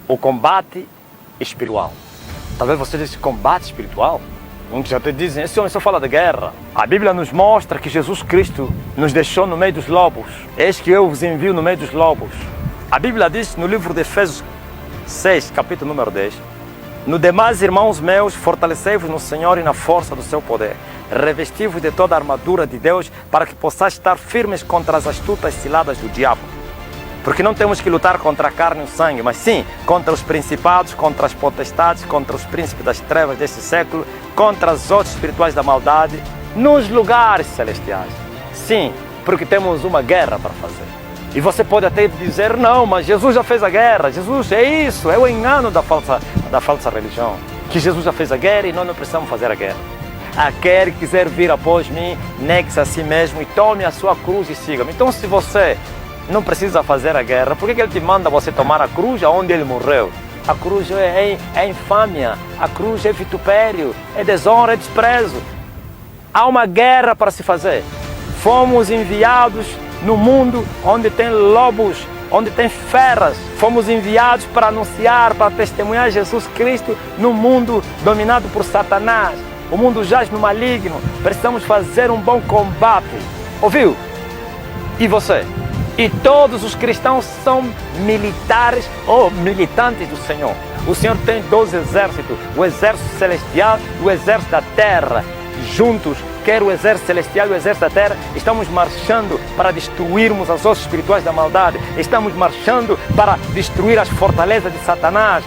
o combate espiritual. Talvez você diz combate espiritual. Muitos até dizem, esse homem só fala de guerra. A Bíblia nos mostra que Jesus Cristo nos deixou no meio dos lobos. Eis que eu vos envio no meio dos lobos. A Bíblia diz no livro de Efésios 6, capítulo número 10, no demais, irmãos meus, fortalecei-vos no Senhor e na força do seu poder. Revesti-vos de toda a armadura de Deus para que possais estar firmes contra as astutas ciladas do diabo. Porque não temos que lutar contra a carne e o sangue, mas sim contra os principados, contra as potestades, contra os príncipes das trevas desse século, contra as hostes espirituais da maldade, nos lugares celestiais. Sim, porque temos uma guerra para fazer. E você pode até dizer, não, mas Jesus já fez a guerra. Jesus, é isso, é o engano da falsa religião. Que Jesus já fez a guerra e nós não precisamos fazer a guerra. Aquele que quiser vir após mim, negue-se a si mesmo e tome a sua cruz e siga-me. Então, se você não precisa fazer a guerra, por que ele te manda você tomar a cruz onde ele morreu? A cruz é infâmia, a cruz é vitupério, é desonra, é desprezo. Há uma guerra para se fazer. Fomos enviados no mundo onde tem lobos, onde tem feras. Fomos enviados para anunciar, para testemunhar Jesus Cristo no mundo dominado por Satanás. O mundo jaz no maligno. Precisamos fazer um bom combate. Ouviu? E você? E todos os cristãos são militares ou militantes do Senhor. O Senhor tem 2 exércitos, o exército celestial e o exército da terra. Juntos, quer o exército celestial e o exército da terra, estamos marchando para destruirmos as hostes espirituais da maldade. Estamos marchando para destruir as fortalezas de Satanás.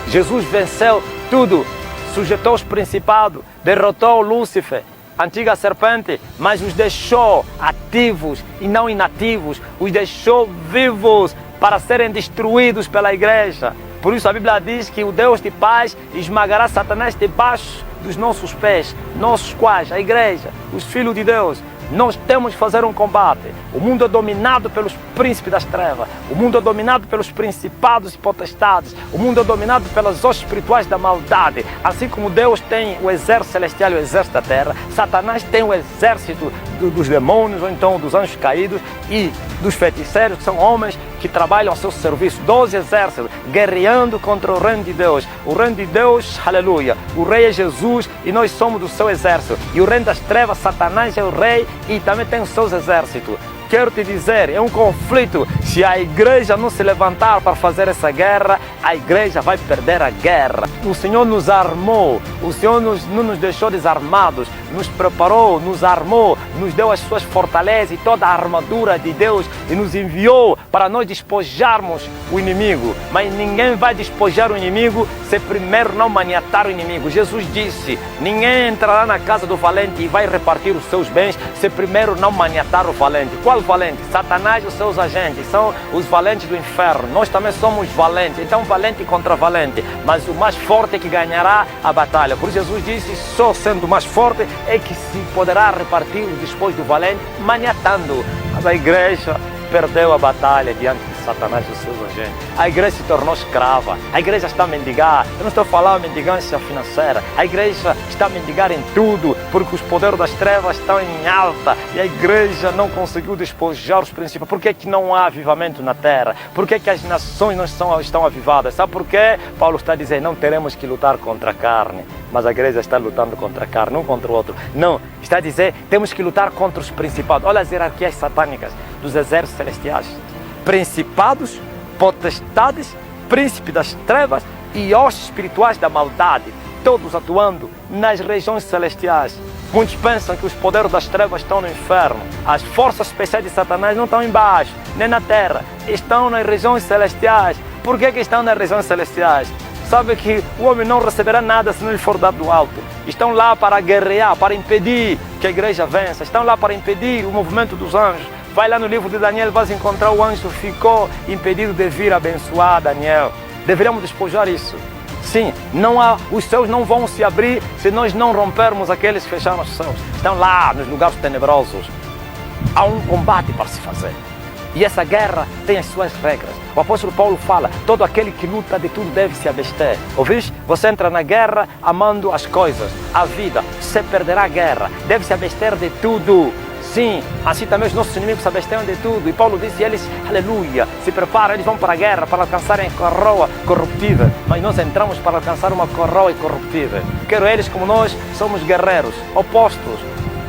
Jesus venceu tudo, sujeitou os principados, derrotou Lúcifer, a antiga serpente, mas os deixou ativos e não inativos, os deixou vivos para serem destruídos pela igreja. Por isso a Bíblia diz que o Deus de paz esmagará Satanás debaixo dos nossos pés, nossos quais, a igreja, os filhos de Deus. Nós temos que fazer um combate. O mundo é dominado pelos príncipes das trevas. O mundo é dominado pelos principados e potestades. O mundo é dominado pelas hostes espirituais da maldade. Assim como Deus tem o exército celestial e o exército da terra, Satanás tem o exército dos demônios, ou então dos anjos caídos e dos feiticeiros, que são homens que trabalham ao seu serviço. 12 exércitos guerreando contra o reino de Deus. O reino de Deus, aleluia. O rei é Jesus e nós somos do seu exército. E o reino das trevas, Satanás é o rei e também tem os seus exércitos. Quero te dizer, é um conflito. Se a igreja não se levantar para fazer essa guerra, a igreja vai perder a guerra. O Senhor nos armou, o Senhor não nos deixou desarmados, nos preparou, nos armou, nos deu as suas fortalezas e toda a armadura de Deus e nos enviou para nós despojarmos o inimigo. Mas ninguém vai despojar o inimigo se primeiro não maniatar o inimigo. Jesus disse, ninguém entrará na casa do valente e vai repartir os seus bens se primeiro não maniatar o valente. Qual valente? Satanás e os seus agentes são os valentes do inferno. Nós também somos valentes, então valente contra valente, mas o mais forte é que ganhará a batalha. Por isso Jesus disse, só sendo mais forte é que se poderá repartir depois do valente, maniatando. Mas a igreja perdeu a batalha diante de Satanás e os seus agentes. A igreja se tornou escrava. A igreja está a mendigar. Eu não estou falando de mendigância financeira. A igreja está a mendigar em tudo, porque os poderes das trevas estão em alta e a igreja não conseguiu despojar os princípios. Por que que não há avivamento na terra? Por que que as nações não estão avivadas? Sabe por quê? Paulo está dizendo, não teremos que lutar contra a carne, mas a igreja está lutando contra a carne, um contra o outro. Não, está a dizer, temos que lutar contra os principados. Olha as hierarquias satânicas dos exércitos celestiais. Principados, potestades, príncipes das trevas e hostes espirituais da maldade, todos atuando nas regiões celestiais. Muitos pensam que os poderes das trevas estão no inferno. As forças especiais de Satanás não estão embaixo, nem na terra, estão nas regiões celestiais. Por que estão nas regiões celestiais? Sabe que o homem não receberá nada se não lhe for dado do alto. Estão lá para guerrear, para impedir que a igreja vença. Estão lá para impedir o movimento dos anjos. Vai lá no livro de Daniel, vais encontrar o anjo ficou impedido de vir abençoar Daniel. Deveríamos despojar isso. Sim, os céus não vão se abrir se nós não rompermos aqueles que fecharam os céus. Estão lá nos lugares tenebrosos. Há um combate para se fazer. E essa guerra tem as suas regras. O apóstolo Paulo fala, todo aquele que luta de tudo deve se abster. Ouviste? Você entra na guerra amando as coisas, a vida. Você perderá a guerra. Deve se abster de tudo. Sim, assim também os nossos inimigos se abstêm de tudo. E Paulo disse, eles, aleluia, se preparam, eles vão para a guerra para alcançarem a coroa corruptível. Mas nós entramos para alcançar uma coroa incorruptível. Quero eles como nós, somos guerreiros, opostos.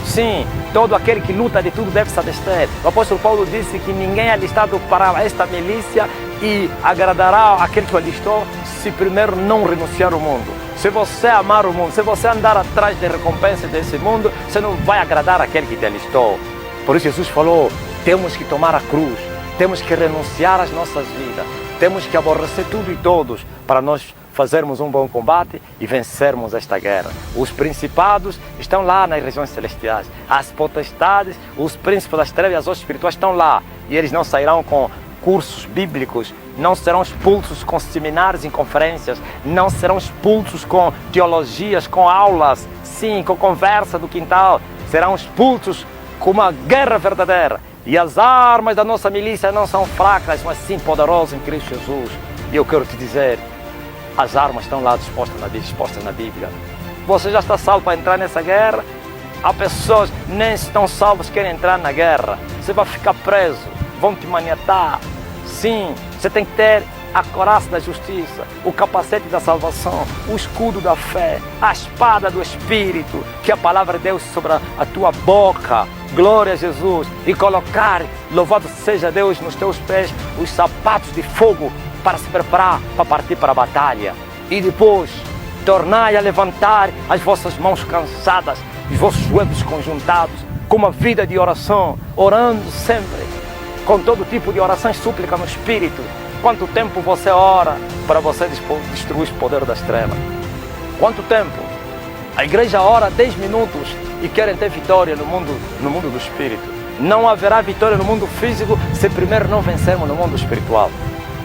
Sim, todo aquele que luta de tudo deve se abster. O apóstolo Paulo disse que ninguém é alistado para esta milícia e agradará aquele que o alistou se primeiro não renunciar ao mundo. Se você amar o mundo, se você andar atrás de recompensas desse mundo, você não vai agradar aquele que te alistou. Por isso Jesus falou, temos que tomar a cruz, temos que renunciar às nossas vidas, temos que aborrecer tudo e todos para nós fazermos um bom combate e vencermos esta guerra. Os principados estão lá nas regiões celestiais. As potestades, os príncipes das trevas e as hostes espirituais estão lá. E eles não sairão com cursos bíblicos, não serão expulsos com seminários e conferências, não serão expulsos com teologias, com aulas, sim, com conversa do quintal. Serão expulsos com uma guerra verdadeira. E as armas da nossa milícia não são fracas, mas sim poderosas em Cristo Jesus. E eu quero te dizer, as armas estão lá dispostas na Bíblia. Você já está salvo para entrar nessa guerra? Há pessoas que nem estão salvas, querem entrar na guerra. Você vai ficar preso, vão te maniatar. Sim, você tem que ter a coraça da justiça, o capacete da salvação, o escudo da fé, a espada do Espírito, que é a palavra de Deus sobre a tua boca. Glória a Jesus. E colocar, louvado seja Deus, nos teus pés os sapatos de fogo para se preparar para partir para a batalha. E depois, tornai a levantar as vossas mãos cansadas, os vossos joelhos conjuntados, com uma vida de oração, orando sempre, com todo tipo de oração e súplica no Espírito. Quanto tempo você ora para você destruir os poderes das trevas? Quanto tempo? A igreja ora 10 minutos e querem ter vitória no mundo do Espírito. Não haverá vitória no mundo físico se primeiro não vencermos no mundo espiritual.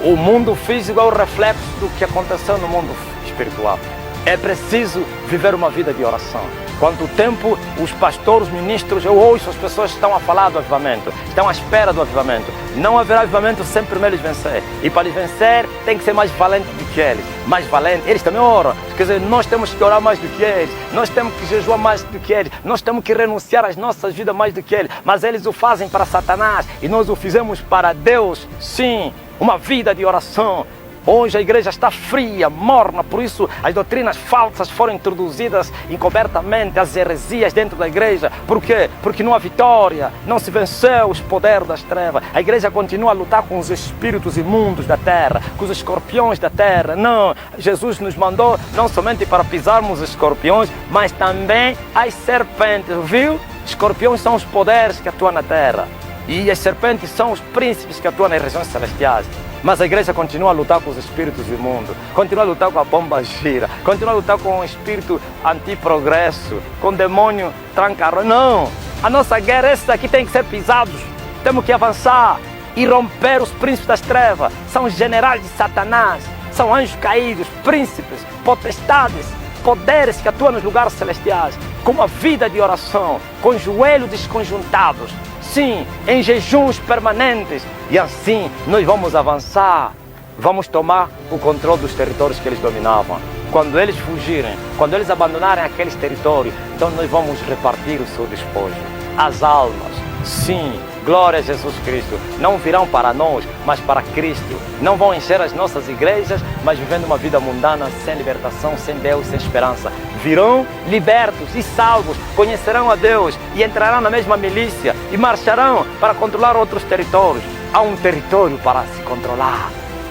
O mundo físico é o reflexo do que aconteceu no mundo espiritual. É preciso viver uma vida de oração. Quanto tempo os pastores, os ministros, eu ouço as pessoas estão a falar do avivamento, estão à espera do avivamento. Não haverá avivamento sem primeiro eles vencer. E para eles vencer, tem que ser mais valente do que eles. Mais valente, eles também oram. Quer dizer, nós temos que orar mais do que eles. Nós temos que jejuar mais do que eles. Nós temos que renunciar às nossas vidas mais do que eles. Mas eles o fazem para Satanás e nós o fizemos para Deus. Sim, uma vida de oração. Hoje a igreja está fria, morna, por isso as doutrinas falsas foram introduzidas encobertamente, as heresias dentro da igreja. Por quê? Porque não há vitória, não se venceu os poderes das trevas. A igreja continua a lutar com os espíritos imundos da terra, com os escorpiões da terra. Não, Jesus nos mandou não somente para pisarmos os escorpiões, mas também as serpentes, viu? Escorpiões são os poderes que atuam na terra e as serpentes são os príncipes que atuam nas regiões celestiais. Mas a igreja continua a lutar com os espíritos imundos, continua a lutar com a bomba gira, continua a lutar com o espírito antiprogresso, com o demônio tranca-rua. Não! A nossa guerra, esses aqui tem que ser pisados. Temos que avançar e romper os príncipes das trevas. São os generais de Satanás, são anjos caídos, príncipes, potestades, poderes que atuam nos lugares celestiais, com uma vida de oração, com joelhos desconjuntados. Sim, em jejuns permanentes. E assim nós vamos avançar, vamos tomar o controle dos territórios que eles dominavam. Quando eles fugirem, quando eles abandonarem aqueles territórios, então nós vamos repartir o seu despojo. As almas, sim, glória a Jesus Cristo, não virão para nós, mas para Cristo. Não vão encher as nossas igrejas, mas vivendo uma vida mundana, sem libertação, sem Deus, sem esperança. Virão libertos e salvos, conhecerão a Deus e entrarão na mesma milícia e marcharão para controlar outros territórios. Há um território para se controlar.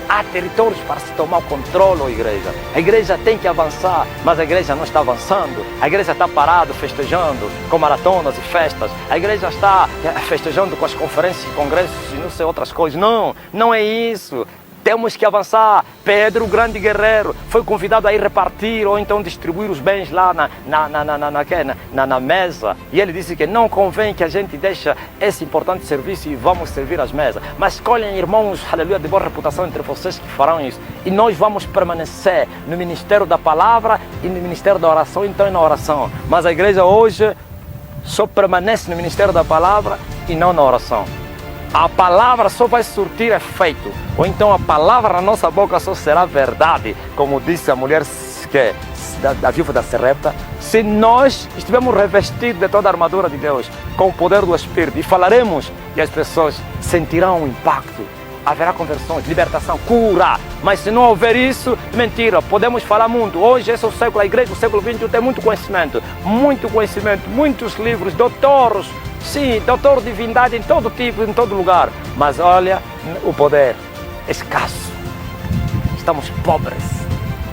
Há territórios para se tomar o controle, igreja. A igreja tem que avançar, mas a igreja não está avançando. A igreja está parada, festejando com maratonas e festas. A igreja está festejando com as conferências e congressos e não sei outras coisas. Não, não é isso. Temos que avançar. Pedro, o grande guerreiro, foi convidado a ir repartir ou então distribuir os bens lá na mesa. E ele disse que não convém que a gente deixe esse importante serviço e vamos servir as mesas. Mas escolhem irmãos, aleluia, de boa reputação entre vocês que farão isso. E nós vamos permanecer no ministério da palavra e no ministério da oração, então na oração. Mas a igreja hoje só permanece no ministério da palavra e não na oração. A palavra só vai surtir efeito, ou então a palavra na nossa boca só será verdade, como disse a mulher que da viúva da Sarepta, se nós estivermos revestidos de toda a armadura de Deus, com o poder do Espírito, e falaremos, e as pessoas sentirão o impacto, haverá conversões, libertação, cura. Mas se não houver isso, mentira, podemos falar muito. Hoje esse é o século, a igreja do século XXI tem muito conhecimento, muitos livros, doutores, sim, doutor de divindade em todo tipo, em todo lugar. Mas olha, o poder é escasso. Estamos pobres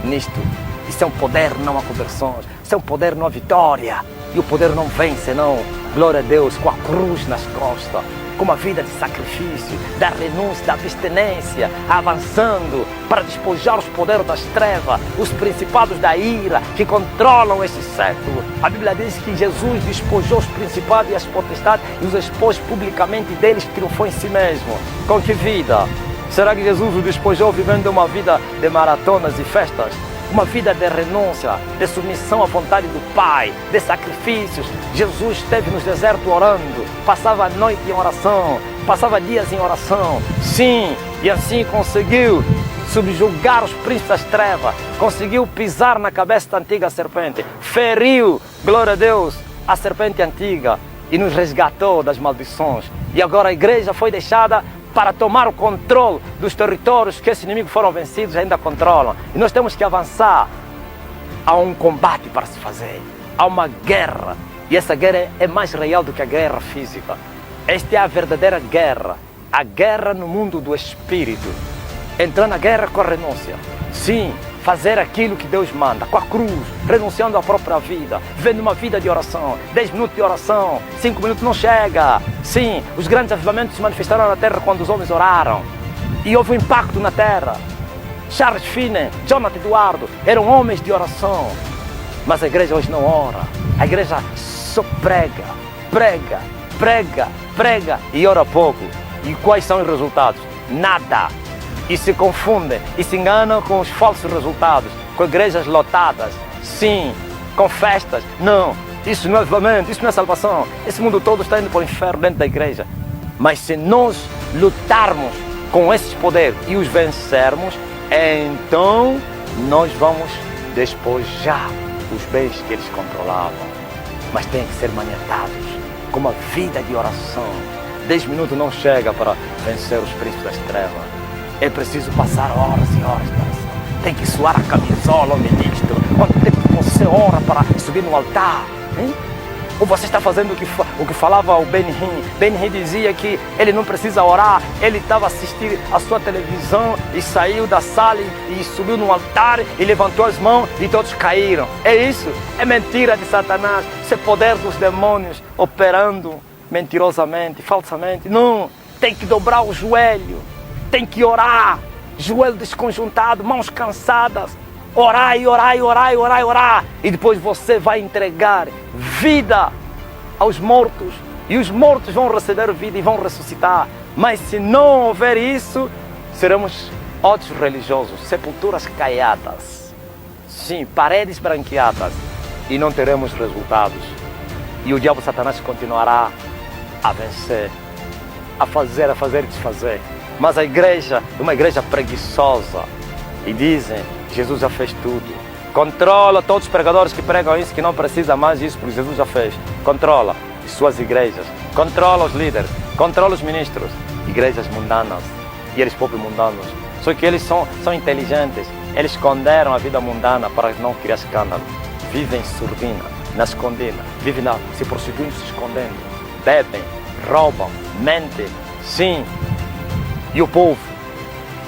nisto. Isso é um poder, não há conversões. Isso é um poder, não há vitória. E o poder não vem senão, glória a Deus, com a cruz nas costas, com uma vida de sacrifício, da renúncia, da abstinência, avançando para despojar os poderes das trevas, os principados da ira que controlam esse século. A Bíblia diz que Jesus despojou os principados e as potestades e os expôs publicamente, deles triunfou em si mesmo. Com que vida? Será que Jesus o despojou vivendo uma vida de maratonas e festas? Uma vida de renúncia, de submissão à vontade do Pai, de sacrifícios. Jesus esteve no deserto orando, passava a noite em oração, passava dias em oração. Sim, e assim conseguiu subjugar os príncipes das trevas, conseguiu pisar na cabeça da antiga serpente, feriu, glória a Deus, a serpente antiga e nos resgatou das maldições. E agora a igreja foi deixada para tomar o controle dos territórios que esses inimigos foram vencidos e ainda controlam. E nós temos que avançar. Há um combate para se fazer. Há uma guerra. E essa guerra é mais real do que a guerra física. Esta é a verdadeira guerra. A guerra no mundo do espírito. Entrar na guerra com a renúncia. Sim, fazer aquilo que Deus manda, com a cruz, renunciando à própria vida, vivendo uma vida de oração, 10 minutos de oração, 5 minutos não chega. Sim, os grandes avivamentos se manifestaram na terra quando os homens oraram. E houve um impacto na terra. Charles Finney, Jonathan Eduardo, eram homens de oração. Mas a igreja hoje não ora. A igreja só prega e ora pouco. E quais são os resultados? Nada. E se confundem e se enganam com os falsos resultados, com igrejas lotadas, sim, com festas. Não, isso não é avivamento, isso não é salvação. Esse mundo todo está indo para o inferno dentro da igreja. Mas se nós lutarmos com esses poderes e os vencermos, então nós vamos despojar os bens que eles controlavam. Mas tem que ser maniatados com uma vida de oração. 10 minutos não chega para vencer os príncipes das trevas. É preciso passar horas e horas de oração. Tem que suar a camisola, o ministro. Quanto tempo você ora para subir no altar? Hein? Ou você está fazendo o que falava o Ben-Hinn? Ben-Hinn dizia que ele não precisa orar. Ele estava assistindo a sua televisão e saiu da sala e subiu no altar e levantou as mãos e todos caíram. É isso? É mentira de Satanás. Isso é poder dos demônios operando mentirosamente, falsamente. Não, tem que dobrar o joelho. Tem que orar, joelho desconjuntado, mãos cansadas, orar. E depois você vai entregar vida aos mortos. E os mortos vão receber vida e vão ressuscitar. Mas se não houver isso, seremos outros religiosos, sepulturas caiadas. Sim, paredes branqueadas. E não teremos resultados. E o diabo Satanás continuará a vencer, a fazer e desfazer. Mas a igreja é uma igreja preguiçosa. E dizem, Jesus já fez tudo. Controla todos os pregadores que pregam isso, que não precisa mais disso, porque Jesus já fez. Controla as suas igrejas. Controla os líderes. Controla os ministros. Igrejas mundanas. E eles próprios mundanos. Só que eles são inteligentes. Eles esconderam a vida mundana para não criar escândalo. Vivem surdina, na escondida. Vivem se prostituindo, se escondendo. Bebem, roubam, mentem. Sim. E o povo,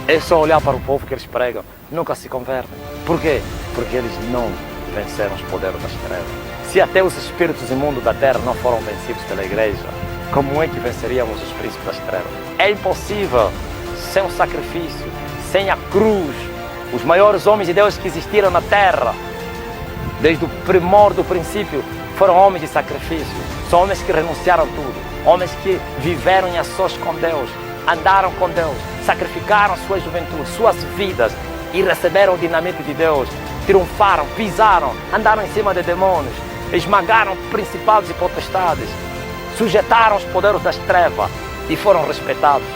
é só olhar para o povo que eles pregam, nunca se convertem. Por quê? Porque eles não venceram os poderes das trevas. Se até os espíritos imundos da terra não foram vencidos pela igreja, como é que venceríamos os príncipes das trevas? É impossível, sem um sacrifício, sem a cruz. Os maiores homens de Deus que existiram na terra, desde o primor do princípio, foram homens de sacrifício. São homens que renunciaram tudo, homens que viveram em ações com Deus, andaram com Deus, sacrificaram sua juventude, suas vidas e receberam o dinamite de Deus, triunfaram, pisaram, andaram em cima de demônios, esmagaram principados e potestades, sujeitaram os poderes das trevas e foram respeitados.